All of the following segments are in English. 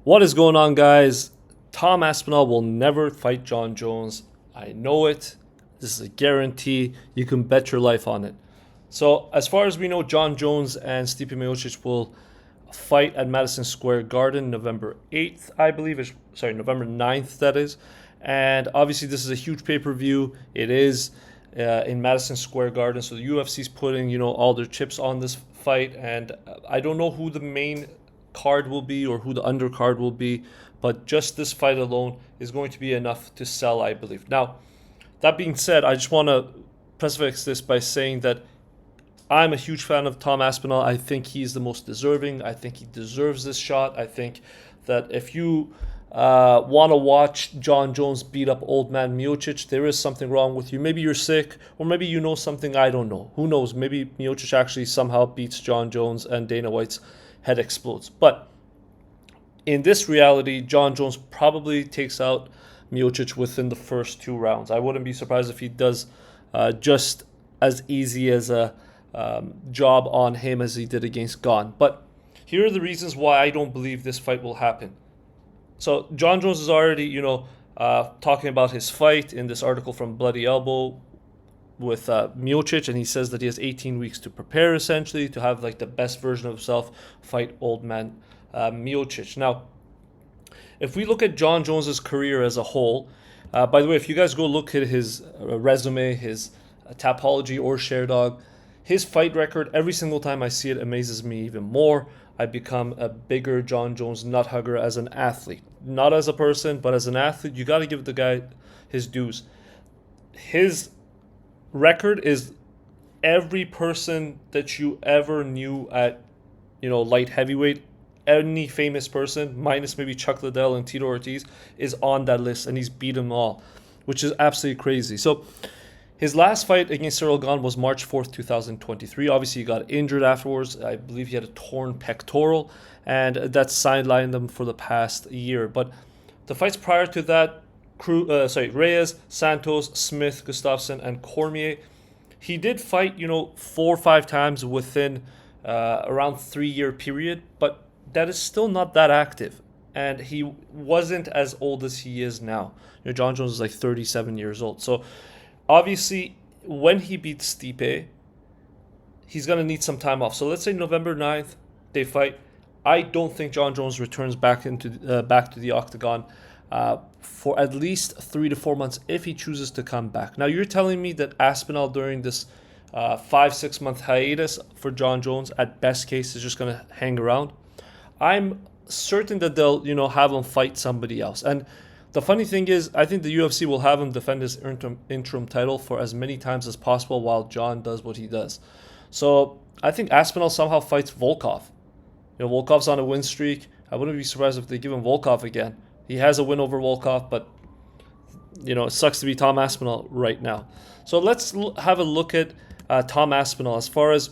What is going on, guys? Tom Aspinall will never fight Jon Jones. I know it. This is a guarantee. You can bet your life on it. So, as far as we know, Jon Jones and Stipe Miocic will fight at Madison Square Garden November 8th, I believe. Sorry, November 9th, that is. And obviously, this is a huge pay-per-view. It is in Madison Square Garden. So, the UFC's putting, all their chips on this fight. And I don't know who the main card will be or who the undercard will be, but just this fight alone is going to be enough to sell, I believe. Now, that being said, I just want to preface this by saying that I'm a huge fan of Tom Aspinall. I think he's the most deserving. I think he deserves this shot. I think that if you want to watch Jon Jones beat up old man Miocic, there is something wrong with you. Maybe you're sick, or maybe you know something I don't know. Who knows? Maybe Miocic actually somehow beats Jon Jones and Dana White's head explodes. But in this reality, Jon Jones probably takes out Miocic within the first 2 rounds. I wouldn't be surprised if he does just as easy as a job on him as he did against Gane. But here are the reasons why I don't believe this fight will happen. So Jon Jones is already, talking about his fight in this article from Bloody Elbow with Miocic, and he says that he has 18 weeks to prepare, essentially, to have like the best version of himself fight old man Miocic. Now, if we look at Jon Jones's career as a whole, by the way, if you guys go look at his resume, his Tapology or Sharedog, his fight record, every single time I see it, amazes me even more. I become a bigger Jon Jones nut hugger as an athlete. Not as a person, but as an athlete, you got to give the guy his dues. His record is every person that you ever knew at, light heavyweight. Any famous person, minus maybe Chuck Liddell and Tito Ortiz, is on that list, and he's beat them all, which is absolutely crazy. So his last fight against Cyril Gane was March 4th, 2023. Obviously, he got injured afterwards. I believe he had a torn pectoral, and that sidelined him for the past year. But the fights prior to that, Reyes, Santos, Smith, Gustafsson, and Cormier, he did fight, 4 or 5 times within around 3-year period, but that is still not that active. And he wasn't as old as he is now. Jon Jones is like 37 years old. So obviously, when he beats Stipe, he's going to need some time off. So let's say November 9th, they fight. I don't think Jon Jones returns back to the octagon for at least 3 to 4 months if he chooses to come back. Now, you're telling me that Aspinall during this 5-6 month hiatus for Jon Jones, at best case, is just going to hang around. I'm certain that they'll, have him fight somebody else. And the funny thing is, I think the UFC will have him defend his interim title for as many times as possible while Jon does what he does. So I think Aspinall somehow fights Volkov. Volkov's on a win streak. I wouldn't be surprised if they give him Volkov again. He has a win over Volkov, but it sucks to be Tom Aspinall right now. So let's have a look at Tom Aspinall as far as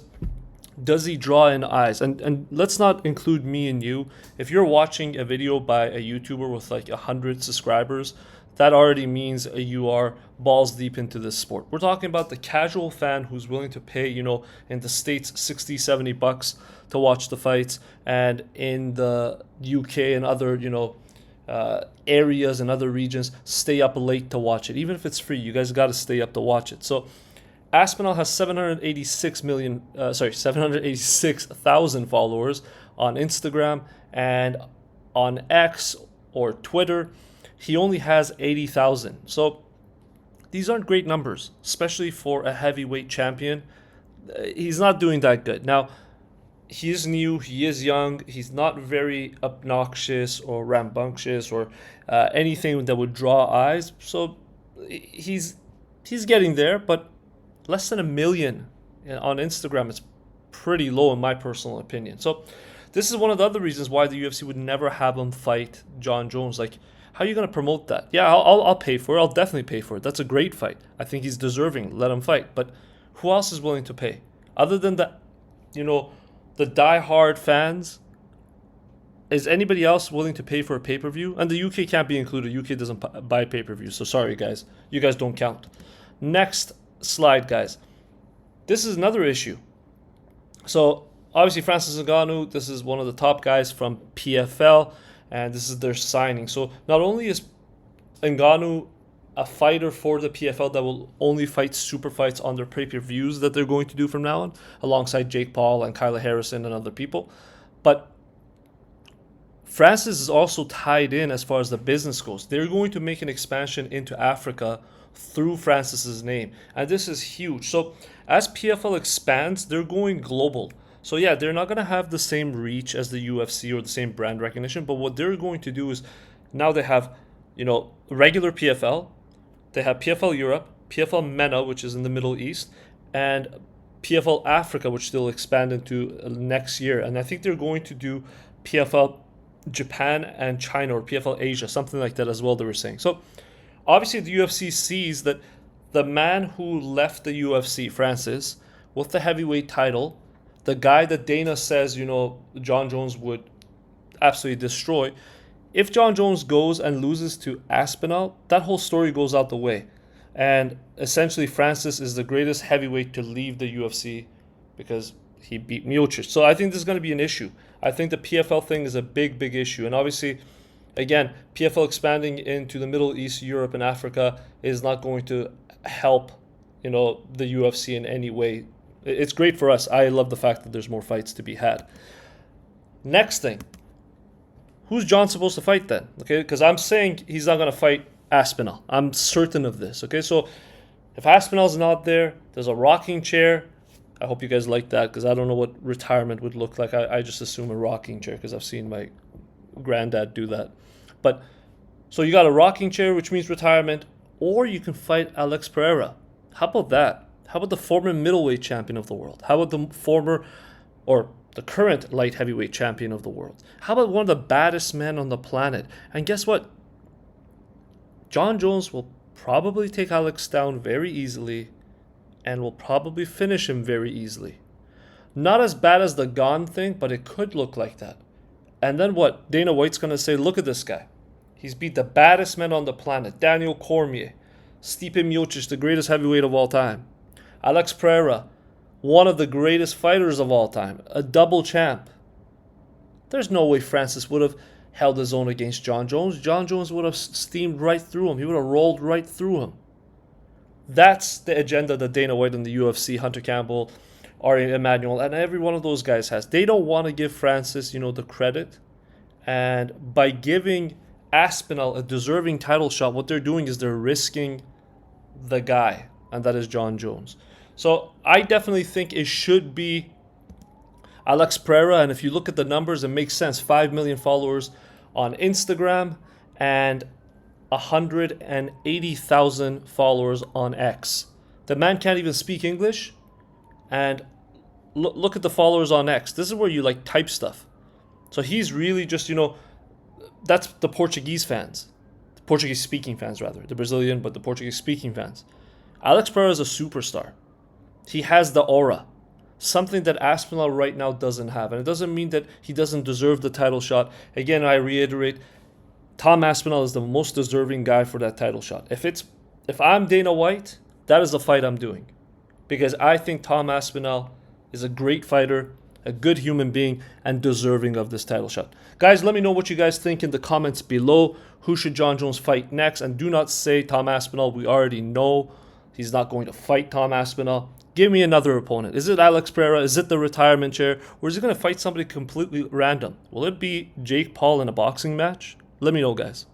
does he draw in eyes? And let's not include me and you. If you're watching a video by a YouTuber with like 100 subscribers, that already means you are balls deep into this sport. We're talking about the casual fan who's willing to pay, in the States, $60-$70 to watch the fights, and in the UK and other, areas and other regions, stay up late to watch it. Even if it's free, you guys got to stay up to watch it. So Aspinall has 786,000 followers on Instagram, and on X or Twitter, he only has 80,000. So these aren't great numbers, especially for a heavyweight champion. He's not doing that good. Now, he is new, he is young, he's not very obnoxious or rambunctious or anything that would draw eyes. So he's getting there, but less than 1 million on Instagram is pretty low in my personal opinion. So this is one of the other reasons why the UFC would never have him fight Jon Jones. Like, how are you going to promote that? Yeah, I'll pay for it. I'll definitely pay for it. That's a great fight. I think he's deserving. Let him fight. But who else is willing to pay? Other than the die-hard fans, is anybody else willing to pay for a pay-per-view? And the UK can't be included. UK doesn't buy pay-per-view. So sorry, guys. You guys don't count. Next slide, guys. This is another issue. So obviously Francis Ngannou, this is one of the top guys from PFL, and this is their signing. So not only is Ngannou a fighter for the PFL that will only fight super fights on their pay-per-views that they're going to do from now on, alongside Jake Paul and Kyla Harrison and other people, but Francis is also tied in as far as the business goes. They're going to make an expansion into Africa through Francis's name, and this is huge. So as PFL expands, they're going global. So yeah, they're not going to have the same reach as the UFC or the same brand recognition, but what they're going to do is now they have, regular PFL, they have PFL Europe, PFL MENA, which is in the Middle East, and PFL Africa, which they'll expand into next year. And I think they're going to do PFL Japan and China, or PFL Asia, something like that as well, they were saying. So obviously the UFC sees that the man who left the UFC, Francis, with the heavyweight title, the guy that Dana says, Jone Jones would absolutely destroy, if Jone Jones goes and loses to Aspinall, that whole story goes out the way. And essentially Francis is the greatest heavyweight to leave the UFC because he beat Miocic. So I think this is going to be an issue. I think the PFL thing is a big, big issue. And obviously, again, PFL expanding into the Middle East, Europe, and Africa is not going to help, the UFC in any way. It's great for us. I love the fact that there's more fights to be had. Next thing. Who's John supposed to fight then? Okay, because I'm saying he's not going to fight Aspinall. I'm certain of this. Okay, so if Aspinall's not there, there's a rocking chair. I hope you guys like that because I don't know what retirement would look like. I just assume a rocking chair because I've seen my granddad do that. But so you got a rocking chair, which means retirement, or you can fight Alex Pereira. How about that? How about the former middleweight champion of the world? How about the former or the current light heavyweight champion of the world? How about one of the baddest men on the planet? And guess what? Jone Jones will probably take Alex down very easily and will probably finish him very easily. Not as bad as the Gone thing, but it could look like that. And then what? Dana White's going to say, look at this guy. He's beat the baddest men on the planet. Daniel Cormier, Stipe Miocic, the greatest heavyweight of all time. Alex Pereira, one of the greatest fighters of all time, a double champ. There's no way Francis would have held his own against Jone Jones. Jone Jones would have steamed right through him. He would have rolled right through him. That's the agenda that Dana White and the UFC, Hunter Campbell, Ari Emanuel, and every one of those guys has. They don't want to give Francis, the credit. And by giving Aspinall a deserving title shot, what they're doing is they're risking the guy, and that is Jone Jones. So I definitely think it should be Alex Pereira, and if you look at the numbers, it makes sense. 5 million followers on Instagram and 180,000 followers on X. The man can't even speak English, and look at the followers on X. This is where you type stuff. So he's really just, that's the Portuguese fans. The Portuguese speaking fans, rather. The Brazilian, but the Portuguese speaking fans. Alex Pereira is a superstar. He has the aura. Something that Aspinall right now doesn't have. And it doesn't mean that he doesn't deserve the title shot. Again, I reiterate, Tom Aspinall is the most deserving guy for that title shot. If I'm Dana White, that is the fight I'm doing. Because I think Tom Aspinall is a great fighter, a good human being, and deserving of this title shot. Guys, let me know what you guys think in the comments below. Who should Jone Jones fight next? And do not say Tom Aspinall. We already know he's not going to fight Tom Aspinall. Give me another opponent. Is it Alex Pereira? Is it the retirement chair? Or is he going to fight somebody completely random? Will it be Jake Paul in a boxing match? Let me know, guys.